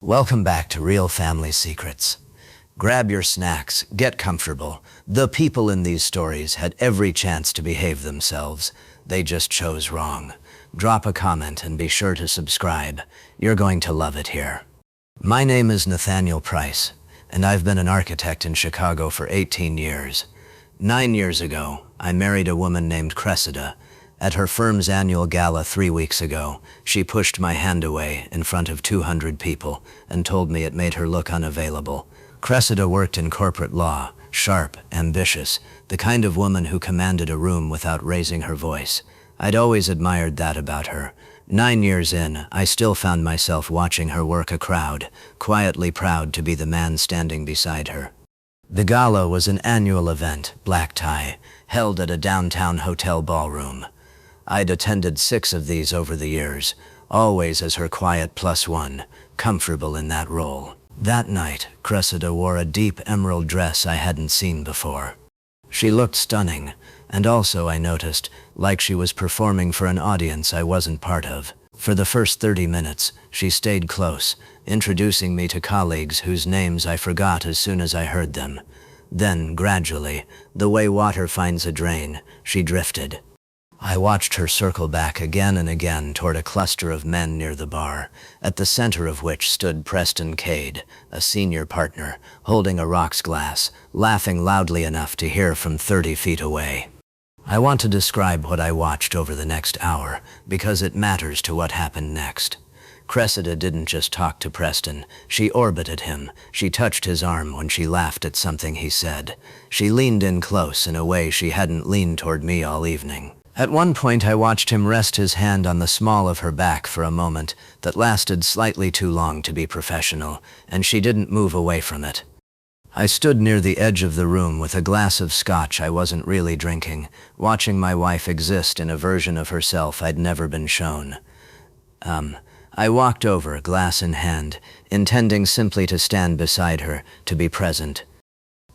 Welcome back to Real Family Secrets. Grab your snacks, get comfortable. The people in these stories had every chance to behave themselves. They just chose wrong. Drop a comment and be sure to subscribe. You're going to love it here. My name is Nathaniel Price, and I've been an architect in Chicago for 18 years. 9 years ago, I married a woman named Cressida. At her firm's annual gala 3 weeks ago, she pushed my hand away in front of 200 people and told me it made her look unavailable. Cressida worked in corporate law, sharp, ambitious, the kind of woman who commanded a room without raising her voice. I'd always admired that about her. 9 years in, I still found myself watching her work a crowd, quietly proud to be the man standing beside her. The gala was an annual event, black tie, held at a downtown hotel ballroom. I'd attended 6 of these over the years, always as her quiet plus one, comfortable in that role. That night, Cressida wore a deep emerald dress I hadn't seen before. She looked stunning, and also I noticed, like she was performing for an audience I wasn't part of. For the first 30 minutes, she stayed close, introducing me to colleagues whose names I forgot as soon as I heard them. Then, gradually, the way water finds a drain, she drifted. I watched her circle back again and again toward a cluster of men near the bar, at the center of which stood Preston Cade, a senior partner, holding a rocks glass, laughing loudly enough to hear from 30 feet away. I want to describe what I watched over the next hour, because it matters to what happened next. Cressida didn't just talk to Preston, she orbited him. She touched his arm when she laughed at something he said. She leaned in close in a way she hadn't leaned toward me all evening. At one point I watched him rest his hand on the small of her back for a moment that lasted slightly too long to be professional, and she didn't move away from it. I stood near the edge of the room with a glass of scotch I wasn't really drinking, watching my wife exist in a version of herself I'd never been shown. I walked over, glass in hand, intending simply to stand beside her, to be present.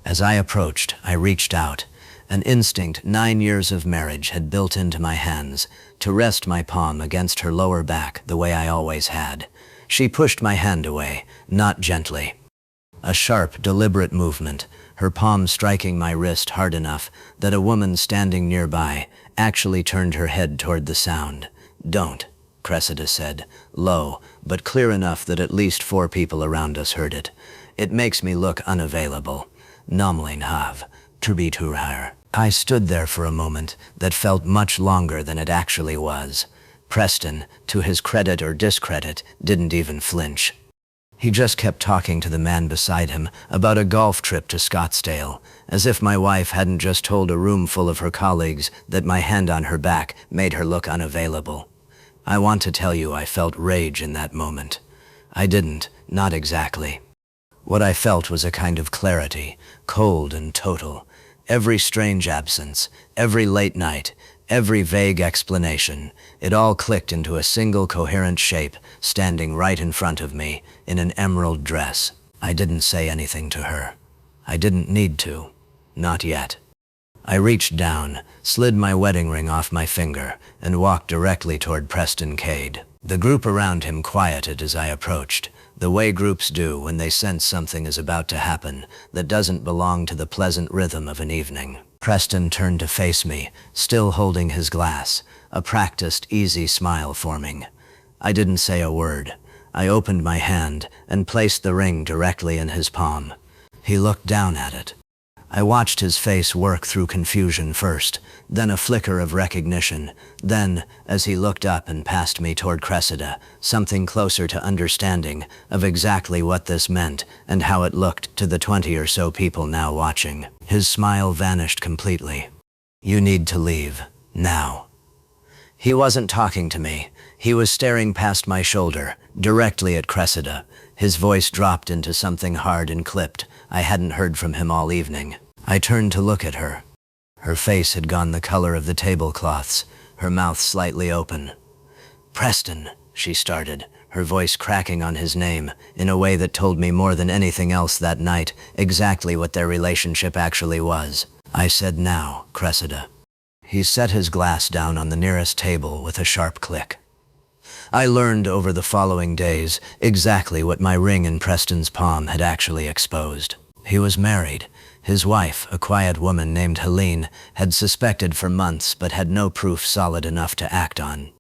As I approached, I reached out. An instinct 9 years of marriage had built into my hands, to rest my palm against her lower back the way I always had. She pushed my hand away, not gently. A sharp, deliberate movement, her palm striking my wrist hard enough that a woman standing nearby actually turned her head toward the sound. "Don't," Cressida said, low, but clear enough that at least 4 people around us heard it. "It makes me look unavailable. Namlin hav. Turbiturhar." I stood there for a moment that felt much longer than it actually was. Preston, to his credit or discredit, didn't even flinch. He just kept talking to the man beside him about a golf trip to Scottsdale, as if my wife hadn't just told a room full of her colleagues that my hand on her back made her look unavailable. I want to tell you I felt rage in that moment. I didn't, not exactly. What I felt was a kind of clarity, cold and total. Every strange absence, every late night, every vague explanation, it all clicked into a single coherent shape, standing right in front of me, in an emerald dress. I didn't say anything to her. I didn't need to. Not yet. I reached down, slid my wedding ring off my finger, and walked directly toward Preston Cade. The group around him quieted as I approached, the way groups do when they sense something is about to happen that doesn't belong to the pleasant rhythm of an evening. Preston turned to face me, still holding his glass, a practiced, easy smile forming. I didn't say a word. I opened my hand and placed the ring directly in his palm. He looked down at it. I watched his face work through confusion first, then a flicker of recognition, then, as he looked up and passed me toward Cressida, something closer to understanding of exactly what this meant and how it looked to the 20 or so people now watching. His smile vanished completely. "You need to leave, now." He wasn't talking to me. He was staring past my shoulder, directly at Cressida. His voice dropped into something hard and clipped. I hadn't heard from him all evening. I turned to look at her. Her face had gone the color of the tablecloths, her mouth slightly open. "Preston," she started, her voice cracking on his name, in a way that told me more than anything else that night, exactly what their relationship actually was. I said, "Now, Cressida." He set his glass down on the nearest table with a sharp click. I learned over the following days exactly what my ring in Preston's palm had actually exposed. He was married. His wife, a quiet woman named Helene, had suspected for months but had no proof solid enough to act on.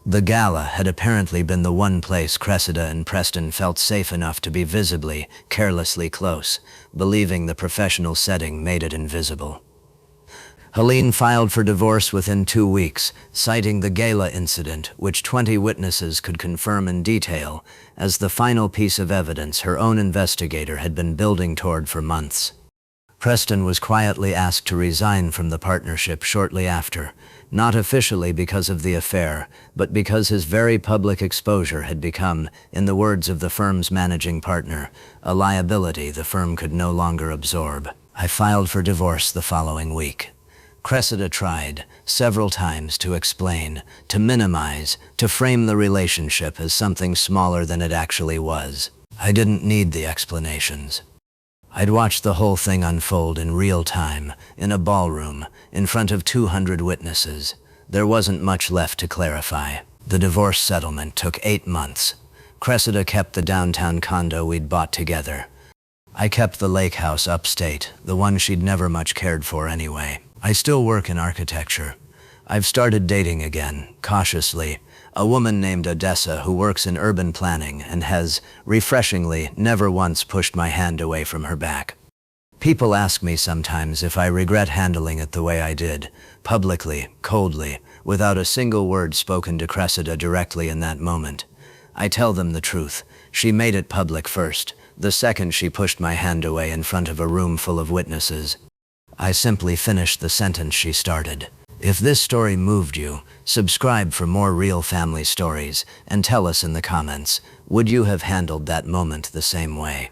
The Gala had apparently been the one place Cressida and Preston felt safe enough to be visibly, carelessly close, believing the professional setting made it invisible. Helene filed for divorce within 2 weeks, citing the Gala incident, which 20 witnesses could confirm in detail, as the final piece of evidence her own investigator had been building toward for months. Preston was quietly asked to resign from the partnership shortly after, not officially because of the affair, but because his very public exposure had become, in the words of the firm's managing partner, a liability the firm could no longer absorb. I filed for divorce the following week. Cressida tried, several times, to explain, to minimize, to frame the relationship as something smaller than it actually was. I didn't need the explanations. I'd watched the whole thing unfold in real time, in a ballroom, in front of 200 witnesses. There wasn't much left to clarify. The divorce settlement took 8 months. Cressida kept the downtown condo we'd bought together. I kept the lake house upstate, the one she'd never much cared for anyway. I still work in architecture. I've started dating again, cautiously, a woman named Odessa who works in urban planning and has, refreshingly, never once pushed my hand away from her back. People ask me sometimes if I regret handling it the way I did, publicly, coldly, without a single word spoken to Cressida directly in that moment. I tell them the truth. She made it public first, the second she pushed my hand away in front of a room full of witnesses. I simply finished the sentence she started. If this story moved you, subscribe for more real family stories and tell us in the comments, would you have handled that moment the same way?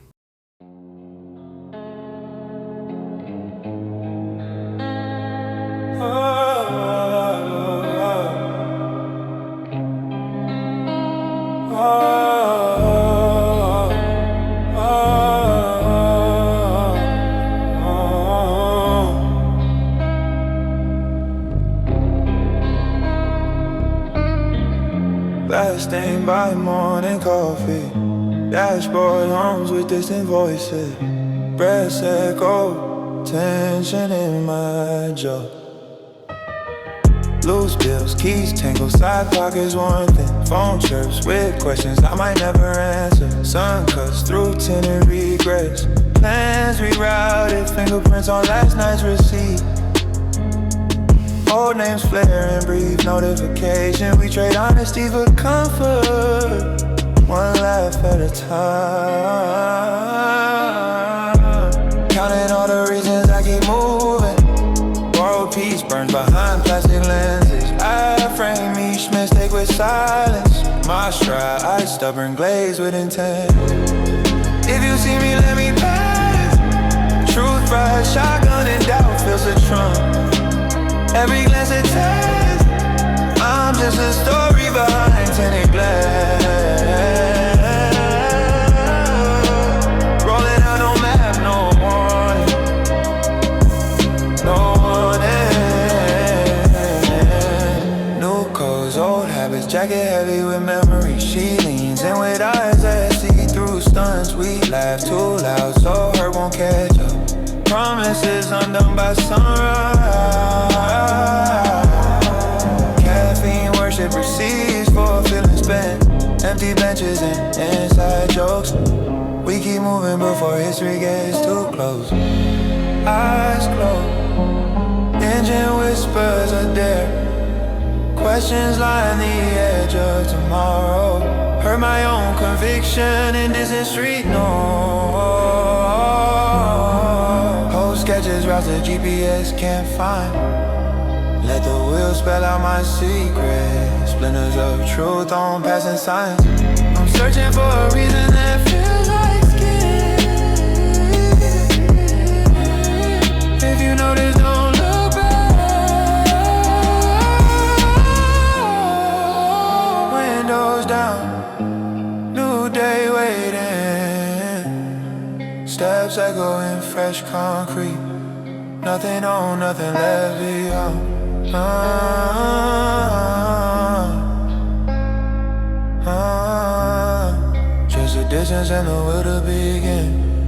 Glass stained by morning coffee, dashboard hums with distant voices, breaths echo, tension in my jaw. Loose bills, keys tangle, side pockets worn thin, phone chirps with questions I might never answer. Sun cuts through tinted regrets, plans rerouted, fingerprints on last night's receipt. Old names flare and brief notification. We trade honesty for comfort, one laugh at a time. Counting all the reasons I keep moving. Borrowed peace burns behind plastic lenses. I frame each mistake with silence. My stride, stubborn glaze with intent. If you see me, let me pass. Truth ride, shotgun and doubt fills the trunk. Every glance a test. I'm just a story behind tinted glass. Rolling out, no map, no warning. No warning. New codes, old habits, jacket heavy with memory. She leans in with eyes that see through stunts. We laugh too loud so her won't catch up. Promises undone by sunrise. Caffeine worship receipts for feeling spent. Empty benches and inside jokes. We keep moving before history gets too close. Eyes closed, engine whispers a dare. Questions line the edge of tomorrow. Heard my own conviction in distant street noise. Sketches, routes that GPS can't find. Let the wheels spell out my secrets. Splinters of truth on passing signs. I'm searching for a reason that feels like skin. If you notice, don't look back. Windows down, new day waiting. Steps echo in fresh concrete. Nothing on, nothing left beyond. Just a distance and the will to begin.